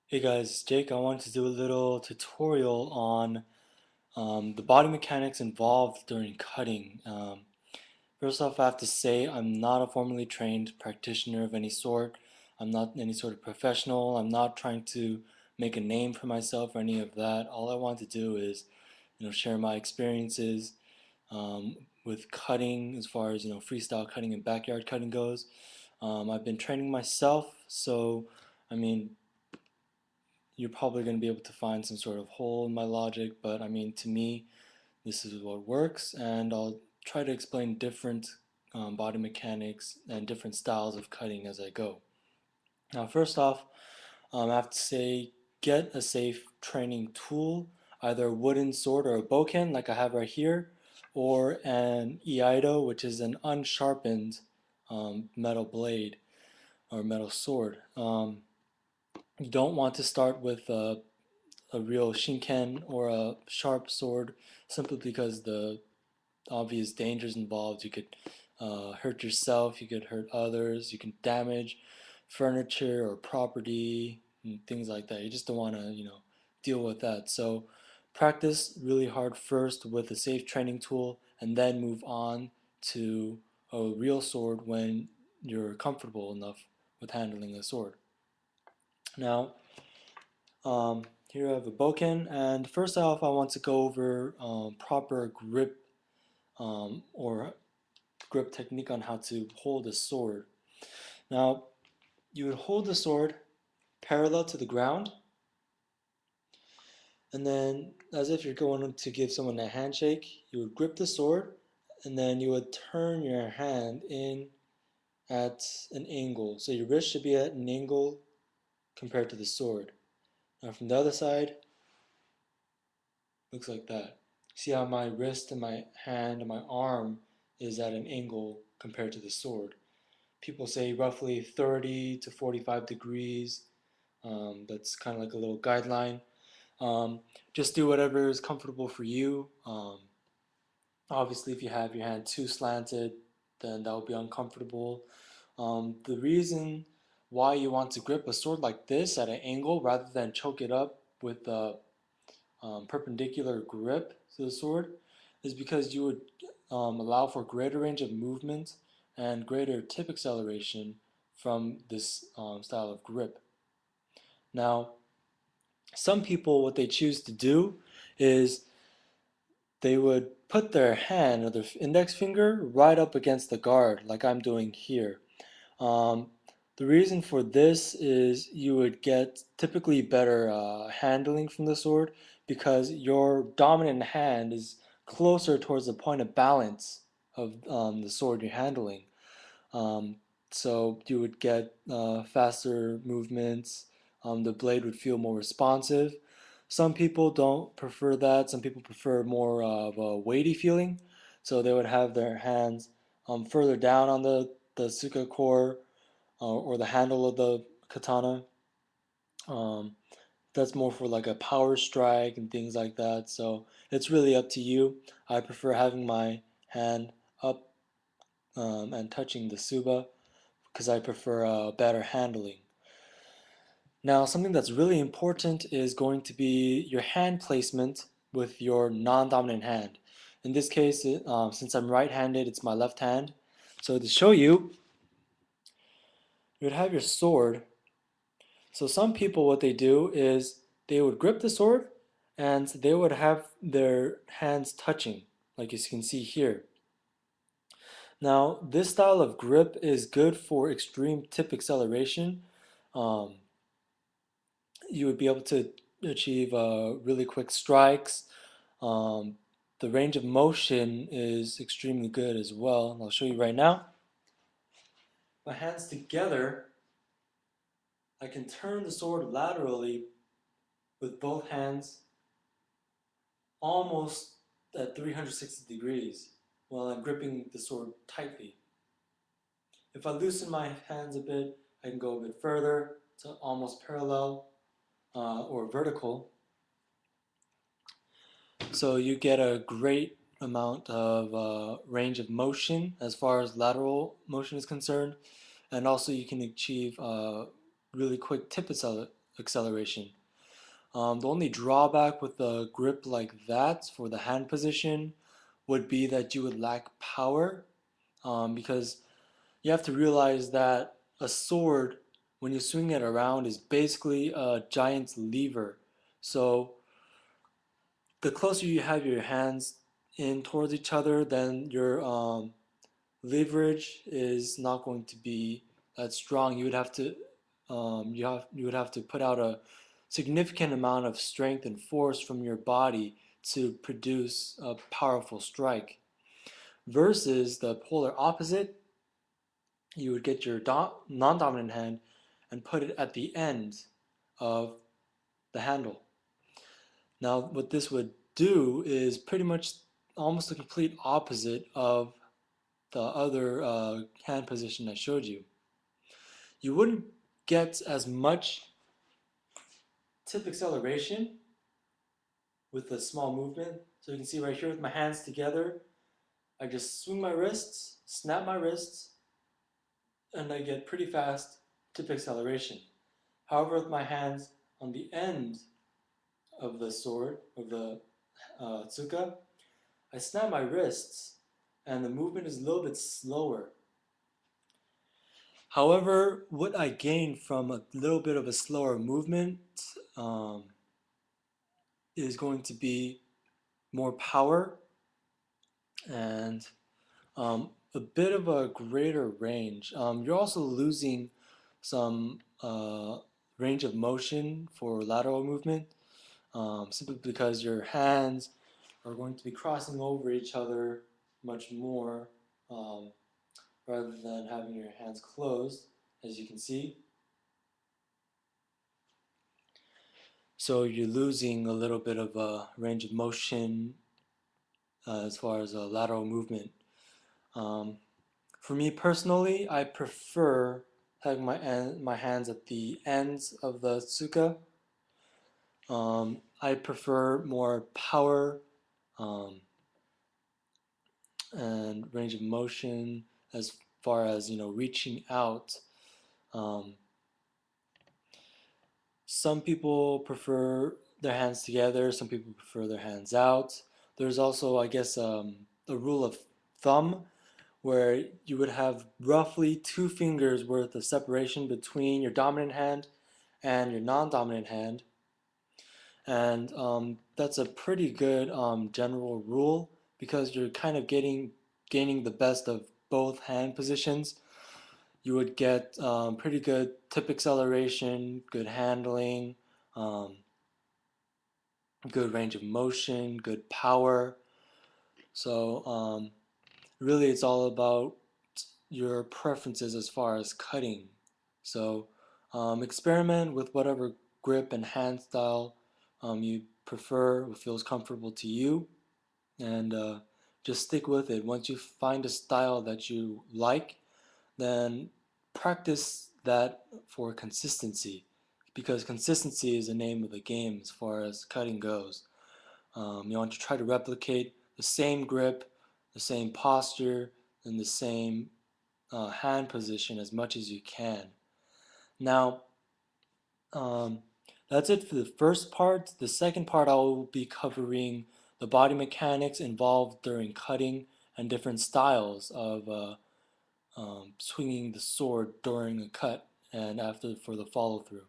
Hey guys, it's Jake. I wanted to do a little tutorial on the body mechanics involved during cutting. First off, I have to say I'm not a formally trained practitioner of any sort. I'm not any sort of professional. I'm not trying to make a name for myself or any of that. All I want to do is, share my experiences with cutting as far as, freestyle cutting and backyard cutting goes. I've been training myself, so I mean, you're probably going to be able to find some sort of hole in my logic, but I mean, to me, this is what works, and I'll try to explain different body mechanics and different styles of cutting as I go. Now, first off, I have to say, get a safe training tool, either a wooden sword or a bokken, like I have right here, or an iaido, which is an unsharpened metal blade or metal sword. You don't want to start with a real shinken or a sharp sword simply because the obvious dangers involved. You could hurt yourself, you could hurt others, you can damage furniture or property and things like that. You just don't want to, deal with that. So practice really hard first with a safe training tool and then move on to a real sword when you're comfortable enough with handling a sword. Now, here I have a bokken, and first off, I want to go over proper grip or grip technique on how to hold a sword. Now, you would hold the sword parallel to the ground, and then, as if you're going to give someone a handshake, you would grip the sword, and then you would turn your hand in at an angle. So your wrist should be at an angle compared to the sword. Now, from the other side, looks like that. See how my wrist and my hand and my arm is at an angle compared to the sword. People say roughly 30 to 45 degrees. That's kind of like a little guideline. Um, just do whatever is comfortable for you. Obviously, if you have your hand too slanted, then that would be uncomfortable. The reason why you want to grip a sword like this at an angle rather than choke it up with a perpendicular grip to the sword is because you would allow for greater range of movement and greater tip acceleration from this style of grip. Now, some people, what they choose to do is they would put their hand or their index finger right up against the guard, like I'm doing here. Um, the reason for this is you would get typically better handling from the sword because your dominant hand is closer towards the point of balance of the sword you're handling. Um, so you would get faster movements. The blade would feel more responsive. Some people don't prefer that. Some people prefer more of a weighty feeling. So they would have their hands further down on the suka core or the handle of the katana. Um, that's more for like a power strike and things like that. So it's really up to you. I prefer having my hand up and touching the suba because I prefer better handling. Now, something that's really important is going to be your hand placement with your non-dominant hand. In this case, since I'm right-handed, it's my left hand. So to show you, you would have your sword. So some people, what they do is they would grip the sword and they would have their hands touching, like you can see here. Now, this style of grip is good for extreme tip acceleration. Um, you would be able to achieve really quick strikes. Um, the range of motion is extremely good as well. I'll show you right now. My hands together, I can turn the sword laterally with both hands almost at 360 degrees while I'm gripping the sword tightly. If I loosen my hands a bit, I can go a bit further to almost parallel or vertical. So you get a great amount of range of motion as far as lateral motion is concerned, and also you can achieve really quick tip acceleration. The only drawback with a grip like that for the hand position would be that you would lack power, because you have to realize that a sword, when you swing it around, is basically a giant lever. So the closer you have your hands in towards each other, then your leverage is not going to be that strong. You would have to put out a significant amount of strength and force from your body to produce a powerful strike. Versus the polar opposite, you would get your non-dominant hand and put it at the end of the handle. Now, what this would do is pretty much almost the complete opposite of the other hand position I showed you. You wouldn't get as much tip acceleration with a small movement. So you can see right here with my hands together, I just swing my wrists, snap my wrists, and I get pretty fast tip acceleration. However, with my hands on the end of the sword, of the tsuka, I snap my wrists and the movement is a little bit slower. However, what I gain from a little bit of a slower movement um, is going to be more power and a bit of a greater range. You're also losing some range of motion for lateral movement, simply because your hands are going to be crossing over each other much more, um, rather than having your hands closed, as you can see. So you're losing a little bit of a range of motion as far as lateral movement. Um, for me personally, I prefer having my hands at the ends of the tsuka. I prefer more power um, and range of motion as far as reaching out. Um, some people prefer their hands together. Some people prefer their hands out. There's also, I guess, a rule of thumb where you would have roughly 2 fingers worth of separation between your dominant hand and your non-dominant hand. And that's a pretty good general rule because you're kind of gaining the best of both hand positions. You would get pretty good tip acceleration, good handling, um, good range of motion, good power. So really it's all about your preferences as far as cutting. So experiment with whatever grip and hand style you prefer, what feels comfortable to you, and just stick with it. Once you find a style that you like, then practice that for consistency, because consistency is the name of the game as far as cutting goes. You want to try to replicate the same grip, the same posture, and the same hand position as much as you can. Now, um, that's it for the first part. The second part, I will be covering the body mechanics involved during cutting and different styles of swinging the sword during a cut and after for the follow through.